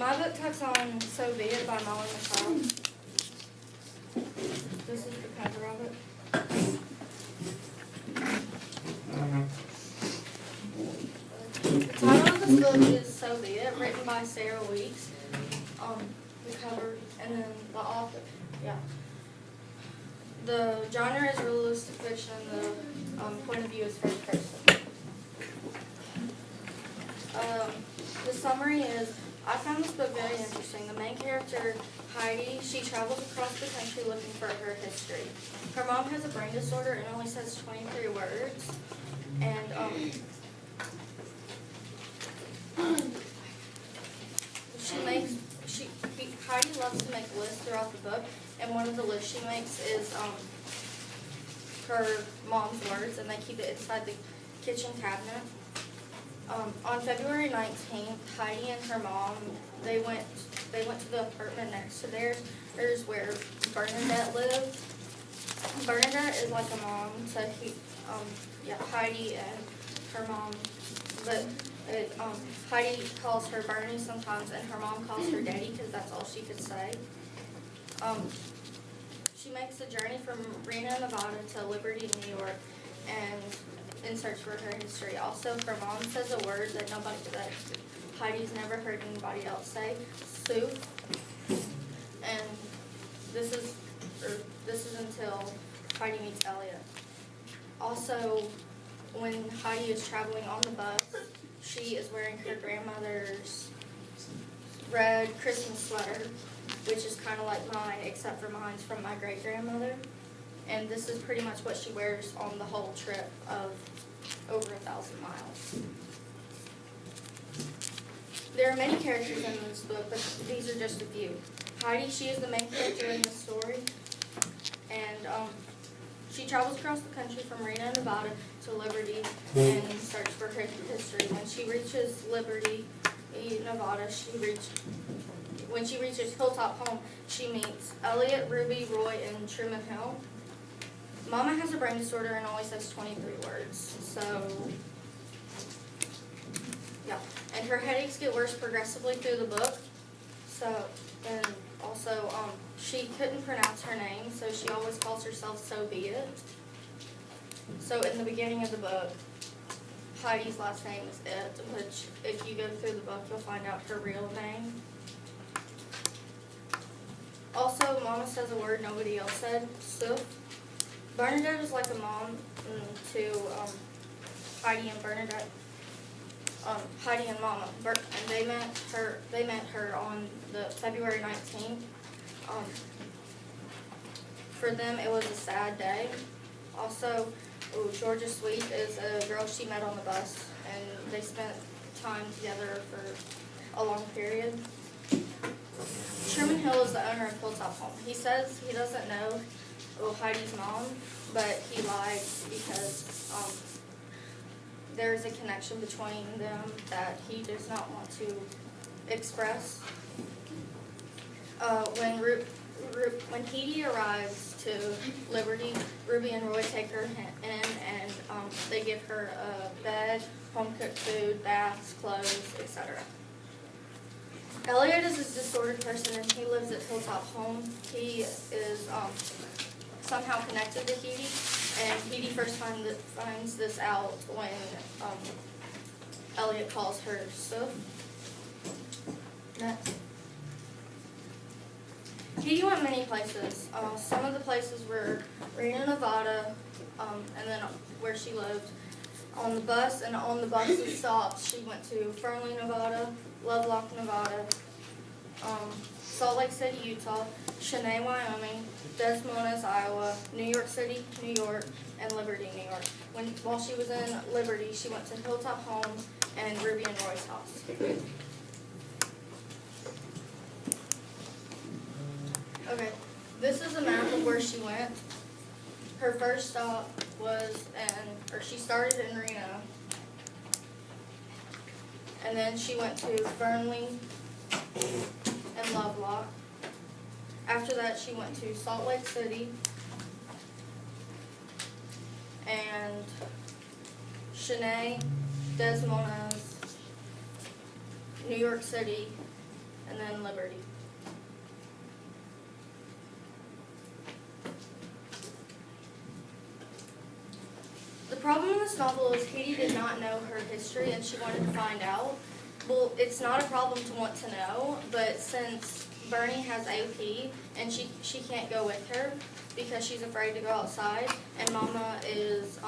My book tucks on So Be It by Molly McLeod. This is the cover of it. The title of this book is So Be It, written by Sarah Weeks. The cover, and then the author, The genre is realistic fiction, and the point of view is first person. The summary is, I found this book very interesting. The main character, Heidi, she travels across the country looking for her history. Her mom has a brain disorder and only says 23 words. And Heidi loves to make lists throughout the book, and one of the lists she makes is her mom's words, and they keep it inside the kitchen cabinet. On February 19th, Heidi and her mom, they went to the apartment next to theirs where Bernadette lived. Bernadette is like a mom to Heidi and her mom, but Heidi calls her Bernie sometimes, and her mom calls her Daddy because that's all she could say. She makes the journey from Reno, Nevada to Liberty, New York, and in search for her history. Also, her mom says a word that Heidi's never heard anybody else say, soup. And this is until Heidi meets Elliot. Also, when Heidi is traveling on the bus, she is wearing her grandmother's red Christmas sweater, which is kind of like mine, except for mine's from my great-grandmother. And this is pretty much what she wears on the whole trip of over 1,000 miles. There are many characters in this book, but these are just a few. Heidi, she is the main character in the story, and she travels across the country from Reno, Nevada to Liberty in search for her history. When she reaches Liberty, Nevada, when she reaches Hilltop Home, she meets Elliot, Ruby, Roy, and Truman Hill. Mama has a brain disorder and only says 23 words, and her headaches get worse progressively through the book. And also, she couldn't pronounce her name, so she always calls herself So Be It. So in the beginning of the book, Heidi's last name is It, which if you go through the book, you'll find out her real name. Also, Mama says a word nobody else said, soup. Bernadette is like a mom to Heidi and Bernadette. Heidi and Mama, and they met her on the February 19th. For them, it was a sad day. Also, Georgia Sweet is a girl she met on the bus, and they spent time together for a long period. Truman Hill is the owner of Hilltop Home. He says he doesn't know Heidi's mom, but he lied because there's a connection between them that he does not want to express. When Heidi arrives to Liberty, Ruby and Roy take her in, and they give her a bed, home-cooked food, baths, clothes, etc. Elliot is a disordered person, and he lives at Hilltop Home. He is somehow connected to Heidi, and Heidi first finds this out when Elliot calls her Suf. Next. Heidi went many places. Some of the places were Reno, Nevada, and then where she lived. On the bus, and on the bus's stops, she went to Fernley, Nevada, Lovelock, Nevada, Salt Lake City, Utah, Cheyenne, Wyoming, Des Moines, Iowa, New York City, New York, and Liberty, New York. While she was in Liberty, she went to Hilltop Home and Ruby and Roy's house. Okay, this is a map of where she went. Her first stop she started in Reno, and then she went to Fernley and Lovelock. After that, she went to Salt Lake City and Cheyenne, Des Moines, New York City, and then Liberty. The problem in this novel is Katie did not know her history and she wanted to find out. Well, it's not a problem to want to know, but since Bernie has AP and she can't go with her because she's afraid to go outside, and Mama is,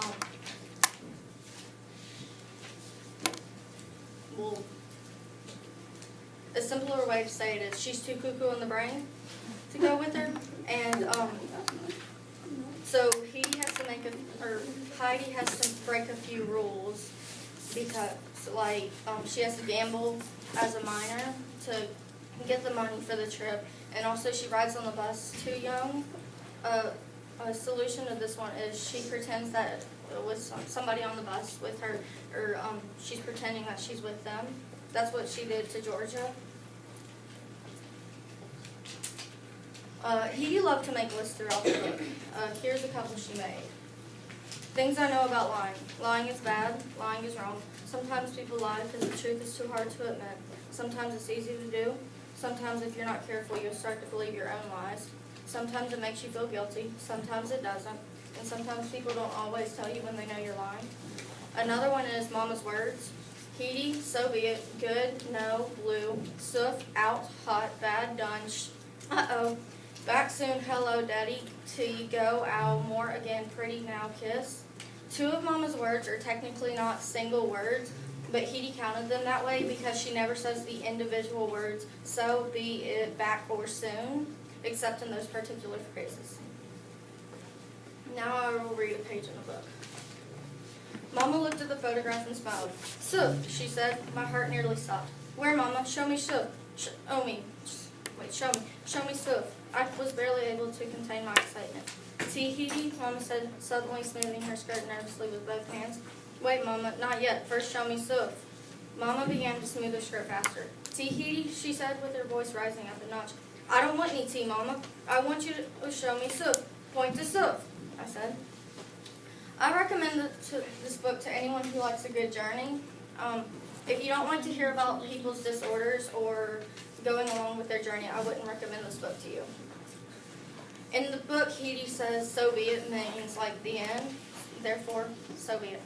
well, a simpler way to say it is she's too cuckoo in the brain to go with her, and so Heidi has to break a few rules because, like, she has to gamble as a minor to get the money for the trip, and also she rides on the bus too young. A solution to this one is she pretends that with somebody on the bus with her, or she's pretending that she's with them. That's what she did to Georgia. He loved to make lists throughout the book. Here's a couple she made. Things I know about lying. Lying is bad. Lying is wrong. Sometimes people lie because the truth is too hard to admit. Sometimes it's easy to do. Sometimes if you're not careful, you'll start to believe your own lies. Sometimes it makes you feel guilty. Sometimes it doesn't. And sometimes people don't always tell you when they know you're lying. Another one is Mama's words. Heedy, so be it. Good, no, blue. Soof, out, hot, bad, done. Uh-oh. Back soon, hello, daddy. Till you go, ow, more again, pretty, now, kiss. Two of Mama's words are technically not single words, but Heedy counted them that way because she never says the individual words, so, be it, back, or soon, except in those particular phrases. Now I will read a page in the book. Mama looked at the photograph and smiled. Soof, she said. My heart nearly stopped. Where, Mama? Show me Soof. Show me Soof. I was barely able to contain my excitement. See, Heedy, Mama said, suddenly smoothing her skirt nervously with both hands. Wait, Mama, not yet. First show me Soof. Mama began to smooth her skirt faster. See, Heedy, she said with her voice rising up a notch. I don't want any tea, Mama. I want you to show me Soof. Point to Soof, I said. I recommend this book to anyone who likes a good journey. If you don't like to hear about people's disorders or going along with their journey, I wouldn't recommend this book to you. In the book, Heedy says, so be it, means like the end. Therefore, so be it.